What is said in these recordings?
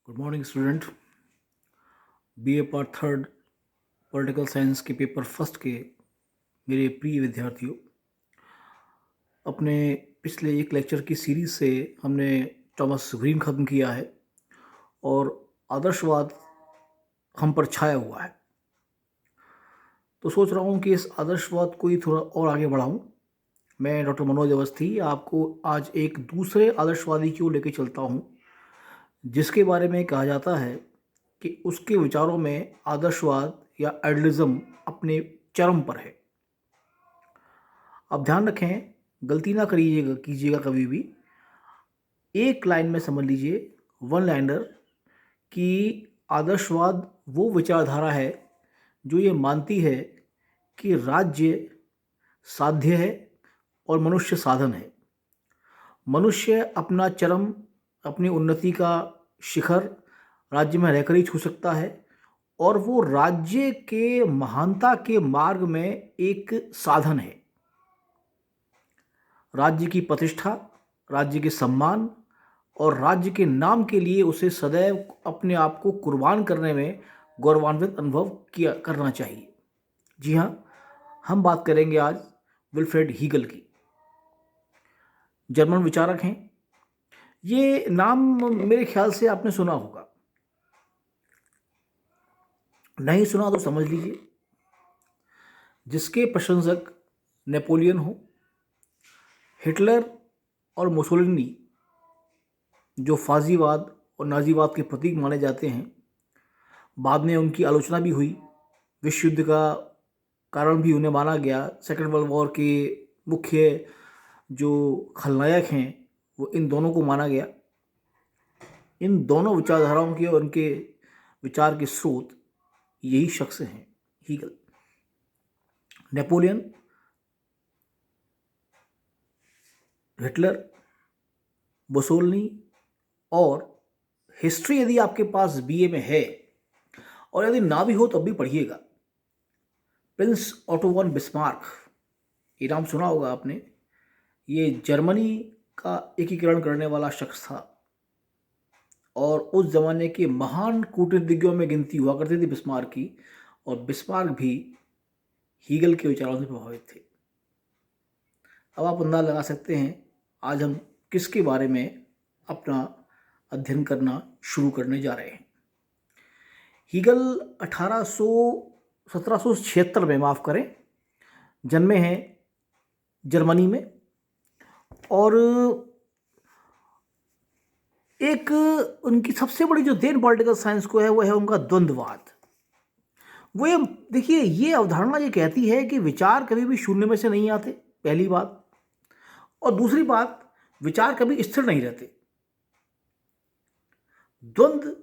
Good morning student. BA part third political science के paper first के मेरे प्रिय विद्यार्थियों, अपने पिछले एक लेक्चर की सीरीज से हमने थॉमस ग्रीन ख़त्म किया है और आदर्शवाद हम पर छाया हुआ है। तो सोच रहा हूँ कि इस आदर्शवाद को ही थोड़ा और आगे बढ़ाऊँ। मैं डॉक्टर मनोज अवस्थी आपको आज एक दूसरे आदर्शवादी की ओर लेके चलता हूँ, जिसके बारे में कहा जाता है कि उसके विचारों में आदर्शवाद या आइडियलिज्म अपने चरम पर है। अब ध्यान रखें, गलती ना कीजिएगा कभी भी। एक लाइन में समझ लीजिए, वन लाइनर, कि आदर्शवाद वो विचारधारा है जो ये मानती है कि राज्य साध्य है और मनुष्य साधन है। मनुष्य अपना चरम, अपनी उन्नति का शिखर राज्य में रहकर ही छू सकता है और वो राज्य के महानता के मार्ग में एक साधन है। राज्य की प्रतिष्ठा, राज्य के सम्मान और राज्य के नाम के लिए उसे सदैव अपने आप को कुर्बान करने में गौरवान्वित अनुभव करना चाहिए। जी हाँ, हम बात करेंगे आज विल्फ्रेड हीगल की। जर्मन विचारक हैं। ये नाम मेरे ख्याल से आपने सुना होगा, नहीं सुना तो समझ लीजिए। जिसके प्रशंसक नेपोलियन हो, हिटलर और मुसोलिनी जो फाजीवाद और नाजीवाद के प्रतीक माने जाते हैं, बाद में उनकी आलोचना भी हुई। विश्व युद्ध का कारण भी उन्हें माना गया। सेकेंड वर्ल्ड वॉर के मुख्य जो खलनायक हैं वो इन दोनों को माना गया। इन दोनों विचारधाराओं के और उनके विचार के स्रोत यही शख्स हैं, हीगल। नेपोलियन, हिटलर, मुसोलिनी और हिस्ट्री यदि आपके पास बीए में है और यदि ना भी हो तब भी पढ़िएगा। प्रिंस ऑटो वन बिस्मार्क, ये नाम सुना होगा आपने। ये जर्मनी का एकीकरण करने वाला शख्स था और उस जमाने के महान कूटनीतिज्ञों में गिनती हुआ करती थी बिस्मार्क की, और बिस्मार्क भी हीगल के विचारों से प्रभावित थे। अब आप अंदाजा लगा सकते हैं आज हम किसके बारे में अपना अध्ययन करना शुरू करने जा रहे हैं। हीगल 1776 में, माफ़ करें, जन्मे हैं जर्मनी में। और एक उनकी सबसे बड़ी जो देन पॉलिटिकल साइंस को है वो है उनका द्वंद्ववाद। वो ये देखिए, ये अवधारणा ये कहती है कि विचार कभी भी शून्य में से नहीं आते, पहली बात। और दूसरी बात, विचार कभी स्थिर नहीं रहते। द्वंद्व,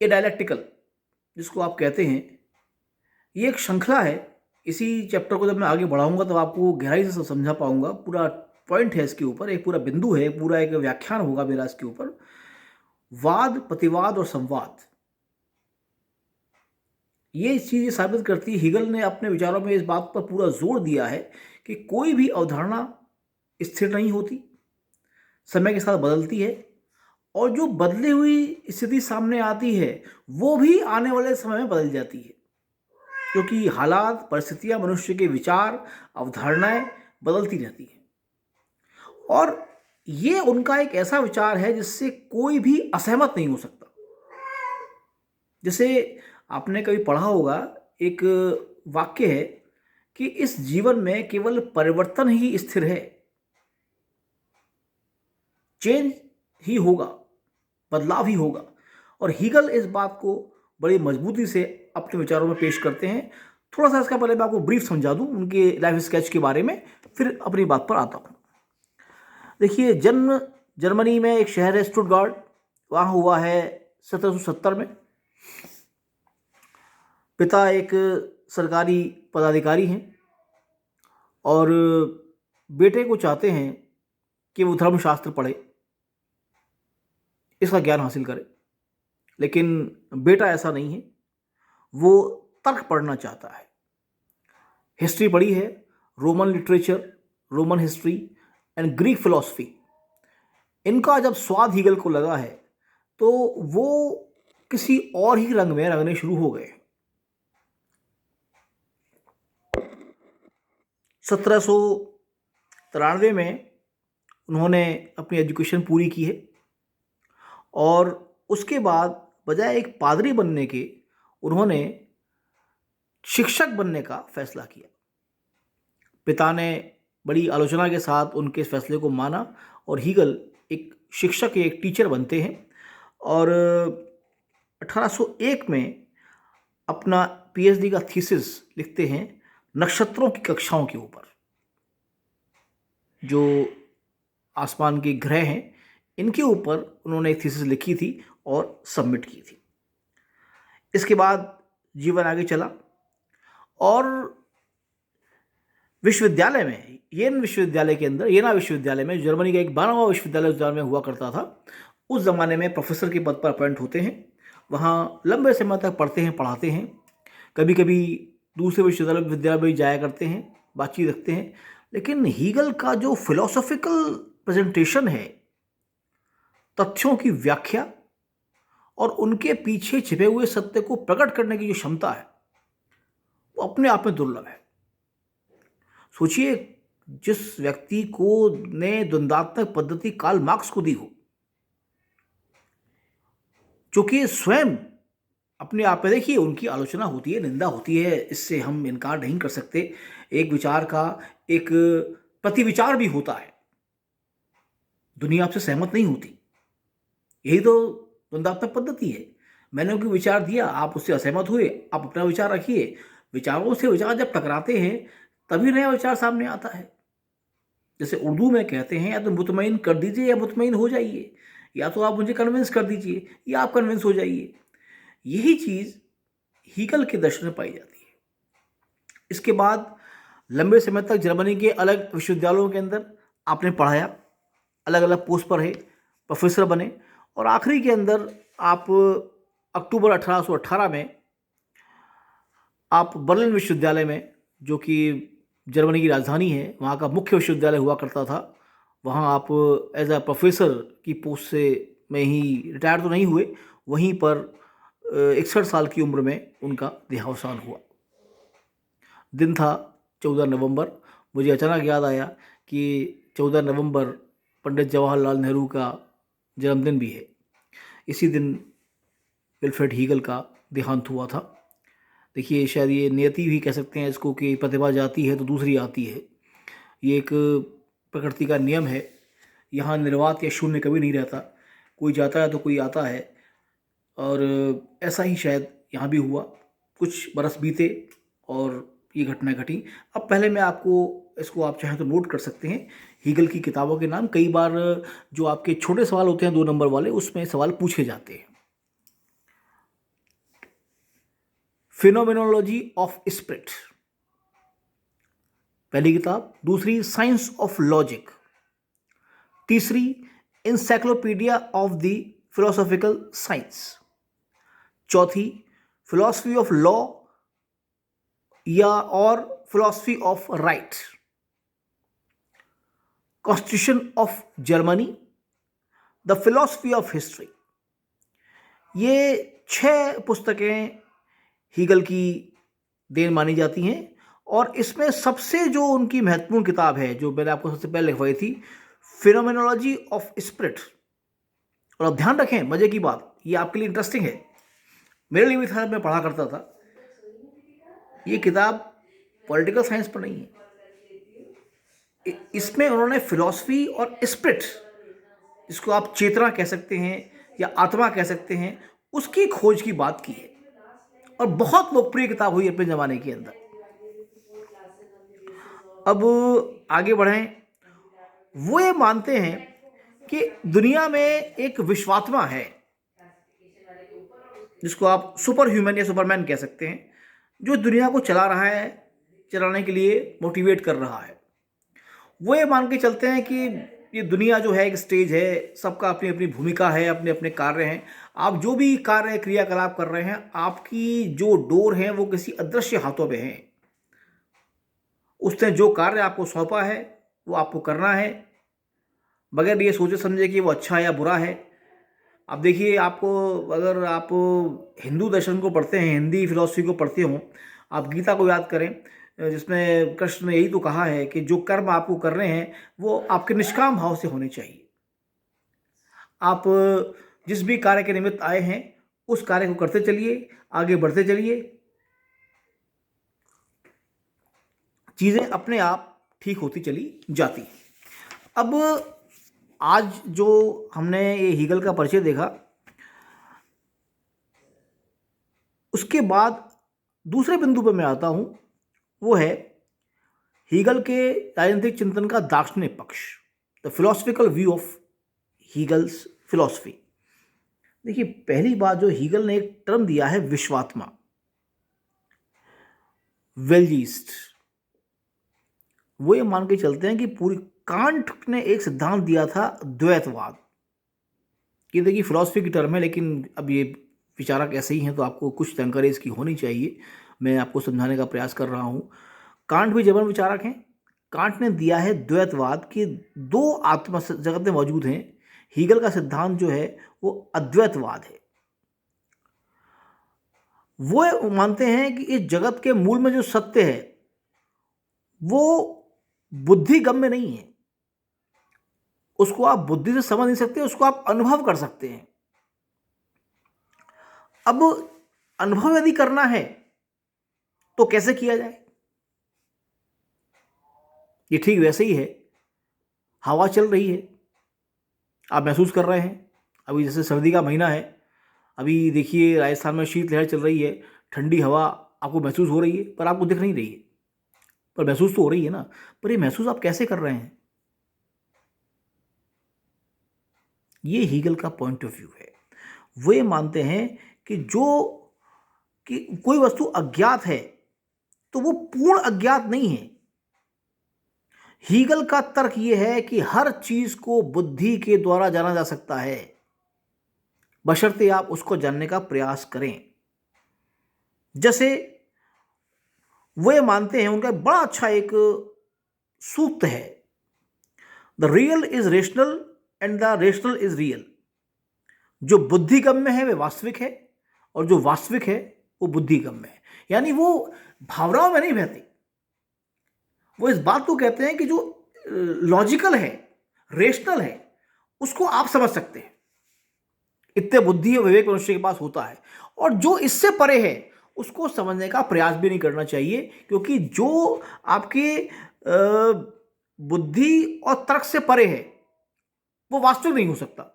ये डायलेक्टिकल जिसको आप कहते हैं, ये एक श्रृंखला है। इसी चैप्टर को जब मैं आगे बढ़ाऊंगा तो आपको गहराई से समझा पाऊंगा। पूरा पॉइंट है इसके ऊपर, एक पूरा बिंदु है, पूरा एक व्याख्यान होगा मेरा इसके ऊपर। वाद, प्रतिवाद और संवाद, ये चीज़ साबित करती है। हीगल ने अपने विचारों में इस बात पर पूरा जोर दिया है कि कोई भी अवधारणा स्थिर नहीं होती, समय के साथ बदलती है, और जो बदली हुई स्थिति सामने आती है वो भी आने वाले समय में बदल जाती है, क्योंकि हालात, परिस्थितियां, मनुष्य के विचार, अवधारणाएं बदलती रहती हैं। और ये उनका एक ऐसा विचार है जिससे कोई भी असहमत नहीं हो सकता। जैसे आपने कभी पढ़ा होगा, एक वाक्य है कि इस जीवन में केवल परिवर्तन ही स्थिर है, चेंज ही होगा, बदलाव ही होगा। और हीगल इस बात को बड़ी मजबूती से अपने विचारों में पेश करते हैं। थोड़ा सा इसका पहले मैं आपको ब्रीफ समझा दूं उनके लाइफ स्केच के बारे में, फिर अपनी बात पर आता हूं। देखिए, जन्म जर्मनी में एक शहर है स्टुटगार्ट, वहाँ हुआ है 1770 में। पिता एक सरकारी पदाधिकारी हैं और बेटे को चाहते हैं कि वो धर्मशास्त्र पढ़े, इसका ज्ञान हासिल करे। लेकिन बेटा ऐसा नहीं है, वो तर्क पढ़ना चाहता है। हिस्ट्री पढ़ी है, Roman literature, Roman history and Greek philosophy. इनका जब स्वाद हीगल को लगा है तो वो किसी और ही रंग में रंगने शुरू हो गए। 1793 में उन्होंने अपनी एजुकेशन पूरी की है और उसके बाद बजाय एक पादरी बनने के उन्होंने शिक्षक बनने का फैसला किया। पिता ने बड़ी आलोचना के साथ उनके इस फैसले को माना और हीगल एक शिक्षक, एक टीचर बनते हैं और 1801 में अपना पीएचडी का थीसिस लिखते हैं नक्षत्रों की कक्षाओं के ऊपर। जो आसमान के ग्रह हैं इनके ऊपर उन्होंने एक थीसिस लिखी थी और सबमिट की थी। इसके बाद जीवन आगे चला और विश्वविद्यालय में, येना विश्वविद्यालय में, जर्मनी का एक 12वां विश्वविद्यालय उस में हुआ करता था। उस ज़माने में प्रोफेसर के पद पर अपॉइंट होते हैं, वहाँ लंबे समय तक पढ़ते हैं, पढ़ाते हैं। कभी कभी दूसरे विश्वविद्यालय में जाया करते हैं, बातचीत रखते हैं। लेकिन हीगल का जो फिलोसॉफिकल प्रेजेंटेशन है, तथ्यों की व्याख्या और उनके पीछे छिपे हुए सत्य को प्रकट करने की जो क्षमता है, वो अपने आप में दुर्लभ है। सोचिए, जिस व्यक्ति को ने द्वंद्वात्मक पद्धति कार्ल मार्क्स को दी हो, जो कि स्वयं अपने आप में, देखिए, उनकी आलोचना होती है, निंदा होती है, इससे हम इनकार नहीं कर सकते। एक विचार का एक प्रतिविचार भी होता है, दुनिया आपसे सहमत नहीं होती, यही तो द्वंद्वात्मक पद्धति है। मैंने उनको विचार दिया, आप उससे असहमत हुए, आप अपना विचार रखिए। विचारों से विचार जब टकराते हैं तभी नया विचार सामने आता है। जैसे उर्दू में कहते हैं, या तो मुतमईन कर दीजिए या मुतमईन हो जाइए, या तो आप मुझे कन्विंस कर दीजिए या आप कन्विंस हो जाइए। यही चीज़ हीगल के दर्शन में पाई जाती है। इसके बाद लंबे समय तक जर्मनी के अलग विश्वविद्यालयों के अंदर आपने पढ़ाया, अलग अलग पोस्ट पर है, प्रोफेसर बने और आखिरी के अंदर आप अक्टूबर 1818 में आप बर्लिन विश्वविद्यालय में, जो कि जर्मनी की राजधानी है, वहाँ का मुख्य विश्वविद्यालय हुआ करता था, वहाँ आप एज अ प्रोफेसर की पोस्ट से में ही रिटायर तो नहीं हुए, वहीं पर 61 साल की उम्र में उनका देहावसान हुआ। दिन था 14 नवंबर। मुझे अचानक याद आया कि 14 नवंबर पंडित जवाहरलाल नेहरू का जन्मदिन भी है। इसी दिन विल्फ्रेड हीगल का देहांत हुआ था। देखिए, शायद ये नियति भी कह सकते हैं इसको, कि प्रतिभा जाती है तो दूसरी आती है। ये एक प्रकृति का नियम है। यहाँ निर्वात या शून्य कभी नहीं रहता, कोई जाता है तो कोई आता है, और ऐसा ही शायद यहाँ भी हुआ। कुछ बरस बीते और ये घटना घटी। अब पहले मैं आपको इसको, आप चाहें तो नोट कर सकते हैं, हीगल की किताबों के नाम। कई बार जो आपके छोटे सवाल होते हैं 2 नंबर वाले, उसमें सवाल पूछे जाते हैं। फिनोमेनोलॉजी ऑफ स्पिरिट पहली किताब, दूसरी साइंस ऑफ लॉजिक, तीसरी encyclopedia of the philosophical science, चौथी फिलॉसफी ऑफ लॉ या और philosophy of right, constitution of Germany, the philosophy of history. ये 6 पुस्तकें हीगल की देन मानी जाती हैं और इसमें सबसे जो उनकी महत्वपूर्ण किताब है, जो मैंने आपको सबसे पहले लिखवाई थी, फिनोमेनोलॉजी ऑफ स्पिरिट। और अब ध्यान रखें, मजे की बात, ये आपके लिए इंटरेस्टिंग है, मेरे लिए भी था, मैं पढ़ा करता था। ये किताब पॉलिटिकल साइंस पर नहीं है, इसमें उन्होंने फिलॉसफी और स्पिरिट, जिसको आप चेतना कह सकते हैं या आत्मा कह सकते हैं, उसकी खोज की बात की है और बहुत लोकप्रिय किताब हुई अपने ज़माने के अंदर। अब आगे बढ़ें। वो ये मानते हैं कि दुनिया में एक विश्वात्मा है, जिसको आप सुपर ह्यूमन या सुपरमैन कह सकते हैं, जो दुनिया को चला रहा है, चलाने के लिए मोटिवेट कर रहा है। वो ये मान के चलते हैं कि ये दुनिया जो है एक स्टेज है, सबका अपनी अपनी भूमिका है, अपने अपने कार्य हैं। आप जो भी कार्य क्रियाकलाप कर रहे हैं, आपकी जो डोर है वो किसी अदृश्य हाथों पे है। उसने जो कार्य आपको सौंपा है वो आपको करना है, बगैर ये सोचे समझे कि वो अच्छा है या बुरा है। आप देखिए, आपको अगर आप हिंदू दर्शन को पढ़ते हैं, हिंदी फिलॉसफी को पढ़ते हो, आप गीता को याद करें, जिसमें कृष्ण ने यही तो कहा है कि जो कर्म आपको कर रहे हैं वो आपके निष्काम भाव से होने चाहिए। आप जिस भी कार्य के निमित्त आए हैं उस कार्य को करते चलिए, आगे बढ़ते चलिए, चीज़ें अपने आप ठीक होती चली जाती। अब आज जो हमने ये हीगल का परिचय देखा, उसके बाद दूसरे बिंदु पर मैं आता हूं, वो है हीगल के राजनीतिक चिंतन का दार्शनिक पक्ष, the philosophical view of Hegel's philosophy. देखिए, पहली बात जो हीगल ने एक टर्म दिया है विश्वात्मा, वेलजीस्ट, वो ये मान के चलते हैं कि पूरी कांट ने एक सिद्धांत दिया था द्वैतवाद। ये देखिए फिलॉसफी की टर्म है, लेकिन अब ये विचारक ऐसे ही हैं तो आपको कुछ जानकारी इसकी होनी चाहिए। मैं आपको समझाने का प्रयास कर रहा हूँ। कांट भी जबरन विचारक हैं। कांट ने दिया है द्वैतवाद कि दो आत्मा जगत में मौजूद हैं। हीगल का सिद्धांत जो है वो अद्वैतवाद है। वो मानते हैं कि इस जगत के मूल में जो सत्य है वो बुद्धिगम्य नहीं है, उसको आप बुद्धि से समझ नहीं सकते, उसको आप अनुभव कर सकते हैं। अब अनुभव यदि करना है तो कैसे किया जाए? ये ठीक वैसे ही है, हवा चल रही है, आप महसूस कर रहे हैं। अभी जैसे सर्दी का महीना है, अभी देखिए राजस्थान में शीतलहर चल रही है, ठंडी हवा आपको महसूस हो रही है, पर आपको दिख नहीं रही है, पर महसूस तो हो रही है ना। पर ये महसूस आप कैसे कर रहे हैं? ये हीगल का पॉइंट ऑफ व्यू है। वो ये मानते हैं कि कोई वस्तु अज्ञात है तो वो पूर्ण अज्ञात नहीं है। हीगल का तर्क यह है कि हर चीज को बुद्धि के द्वारा जाना जा सकता है, बशर्ते आप उसको जानने का प्रयास करें। जैसे वो ये मानते हैं, उनका बड़ा अच्छा एक सूत्र है, the real is rational and the rational is real. जो बुद्धिगम्य है वह वास्तविक है और जो वास्तविक है वो बुद्धिगम्य है। यानी वो भावनाओं में नहीं बहते, वो इस बात को कहते हैं कि जो लॉजिकल है, रेशनल है, उसको आप समझ सकते हैं। इतने बुद्धि और विवेक मनुष्य के पास होता है, और जो इससे परे है उसको समझने का प्रयास भी नहीं करना चाहिए, क्योंकि जो आपके बुद्धि और तर्क से परे है वो वास्तविक नहीं हो सकता।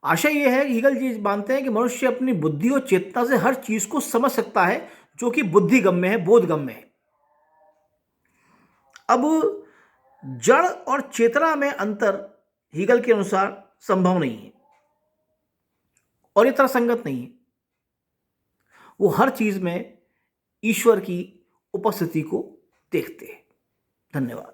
आशा यह है कि हीगल जी मानते हैं कि मनुष्य अपनी बुद्धि और चेतना से हर चीज को समझ सकता है जो कि बुद्धिगम्य है, बोधगम्य है। अब जड़ और चेतना में अंतर हीगल के अनुसार संभव नहीं है और ये तर्कसंगत नहीं है। वो हर चीज में ईश्वर की उपस्थिति को देखते हैं। धन्यवाद।